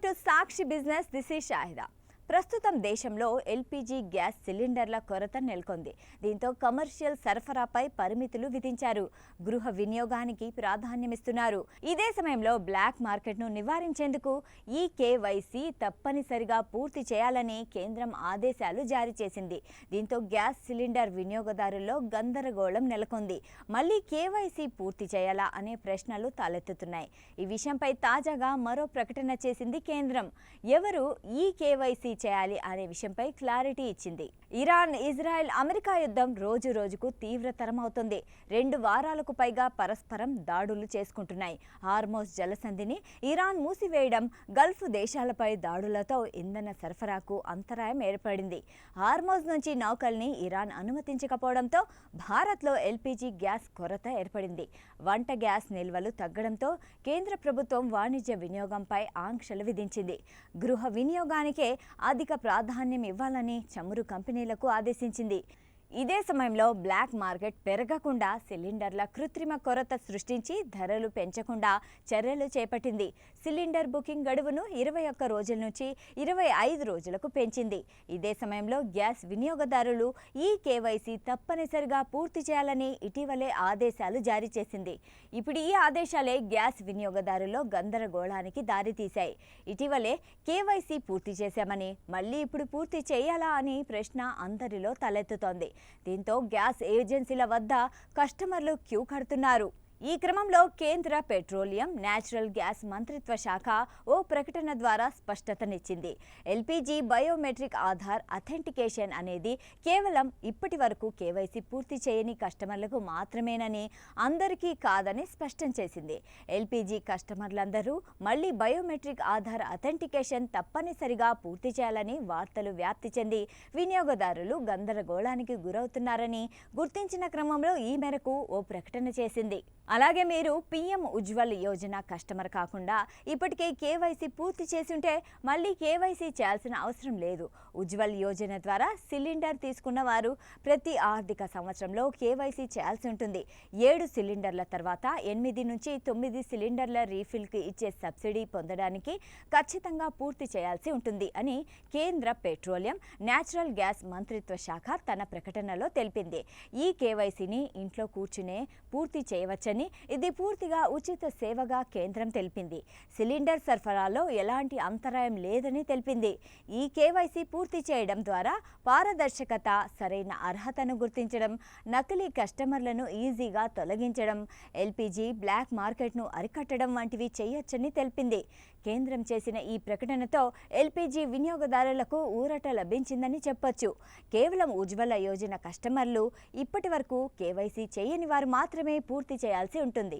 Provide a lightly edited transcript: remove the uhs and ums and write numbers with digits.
Welcome to Sakshi business. This is Shahida. ప్రస్తుతం దేశంలో LPG gas సిలిండర్ల కొరత నెలకొంది. దీంతో కమర్షియల్ సరఫరాపై పరిమితులు విధించారు. గృహ వినియోగానికి ప్రాధాన్యమిస్తున్నారు. ఇదే సమయంలో బ్లాక్ మార్కెట్ను నివారించేందుకు ఈ కేవైసీ తప్పనిసరిగా పూర్తి చేయాలని కేంద్రం ఆదేశాలు జారీ చేసింది. దీంతో గ్యాస్ సిలిండర్ వినియోగదారుల్లో గందరగోళం నెలకొంది. మళ్లీ కేవైసీ పూర్తి చేయాలా అనే ప్రశ్నలు తలెత్తుతున్నాయి. ఈ విషయంపై తాజాగా మరో ప్రకటన చేసింది కేంద్రం. ఎవరు ఈ కేవైసీ చేయాలి అనే విషయంపై క్లారిటీ ఇచ్చింది. ఇరాన్, ఇజ్రాయెల్, అమెరికా యుద్ధం రోజు రోజుకు తీవ్రతరమవుతుంది. 2 వారాలకు పైగా పరస్పరం దాడులు చేసుకుంటున్నాయి. హార్మోజ్ జలసంధిని ఇరాన్ మూసివేయడం, గల్ఫ్ దేశాలపై దాడులతో ఇంధన సరఫరాకు అంతరాయం ఏర్పడింది. హార్మోజ్ నుంచి నౌకల్ని ఇరాన్ అనుమతించకపోవడంతో భారత్లో ఎల్పీజీ గ్యాస్ కొరత ఏర్పడింది. వంట గ్యాస్ నిల్వలు తగ్గడంతో కేంద్ర ప్రభుత్వం వాణిజ్య వినియోగంపై ఆంక్షలు విధించింది. గృహ వినియోగానికే అధిక ప్రాధాన్యం ఇవ్వాలని చమురు కంపెనీలకు ఆదేశించింది. ఇదే సమయంలో బ్లాక్ మార్కెట్ పెరగకుండా సిలిండర్ల కృత్రిమ కొరత సృష్టించి ధరలు పెంచకుండా చర్యలు చేపట్టింది. సిలిండర్ బుకింగ్ గడువును 21 రోజుల నుంచి 25 రోజులకు పెంచింది. ఇదే సమయంలో గ్యాస్ వినియోగదారులు ఈ కేవైసీ తప్పనిసరిగా పూర్తి చేయాలని ఇటీవలే ఆదేశాలు జారీ చేసింది. ఇప్పుడు ఈ ఆదేశాలే గ్యాస్ వినియోగదారుల్లో గందరగోళానికి దారితీశాయి. ఇటీవలే కేవైసీ పూర్తి చేశామని మళ్ళీ ఇప్పుడు పూర్తి చేయాలా అని ప్రశ్న అందరిలో తలెత్తుతోంది. దీంతో గ్యాస్ ఏజెన్సీల వద్ద కస్టమర్లు క్యూ కడుతున్నారు. ఈ క్రమంలో కేంద్ర పెట్రోలియం, నేచురల్ గ్యాస్ మంత్రిత్వ శాఖ ఓ ప్రకటన ద్వారా స్పష్టతనిచ్చింది. ఎల్పీజీ బయోమెట్రిక్ ఆధార్ అథెంటికేషన్ అనేది కేవలం ఇప్పటి వరకు కేవైసీ పూర్తి చేయని కస్టమర్లకు మాత్రమేనని, అందరికీ కాదని స్పష్టం చేసింది. ఎల్పీజీ కస్టమర్లందరూ మళ్లీ బయోమెట్రిక్ ఆధార్ అథెంటికేషన్ తప్పనిసరిగా పూర్తి చేయాలని వార్తలు వ్యాప్తి చెంది వినియోగదారులు గందరగోళానికి గురవుతున్నారని గుర్తించిన క్రమంలో ఈ మేరకు ఓ ప్రకటన చేసింది. అలాగే మీరు పీఎం ఉజ్వల్ యోజన కస్టమర్ కాకుండా ఇప్పటికే కేవైసీ పూర్తి చేసి ఉంటే మళ్ళీ కేవైసీ చేయాల్సిన అవసరం లేదు. ఉజ్వల్ యోజన ద్వారా సిలిండర్ తీసుకున్న వారు ప్రతి ఆర్థిక సంవత్సరంలో కేవైసీ చేయాల్సి ఉంటుంది. 7 సిలిండర్ల తర్వాత 8 నుంచి 9 సిలిండర్ల రీఫిల్కి ఇచ్చే సబ్సిడీ పొందడానికి ఖచ్చితంగా పూర్తి చేయాల్సి ఉంటుంది అని కేంద్ర పెట్రోలియం, నేచురల్ గ్యాస్ మంత్రిత్వ శాఖ తన ప్రకటనలో తెలిపింది. ఈ కేవైసీని ఇంట్లో కూర్చునే పూర్తి చేయవచ్చని, ఇది పూర్తిగా ఉచిత సేవగా కేంద్రం తెలిపింది. సిలిండర్ సరఫరాలో ఎలాంటి అంతరాయం లేదని తెలిపింది. ఈ కేవైసీ పూర్తి చేయడం ద్వారా పారదర్శకత, సరైన అర్హతను గుర్తించడం, నకిలీ కస్టమర్లను ఈజీగా తొలగించడం, ఎల్పీజీ బ్లాక్ మార్కెట్ను అరికట్టడం వంటివి చేయొచ్చని తెలిపింది. కేంద్రం చేసిన ఈ ప్రకటనతో ఎల్పీజీ వినియోగదారులకు ఊరట లభించిందని చెప్పొచ్చు. కేవలం ఉజ్వల యోజన కస్టమర్లు, ఇప్పటి వరకు కేవైసీ చేయని వారు మాత్రమే పూర్తి చేయాల్సి ఉంటుంది.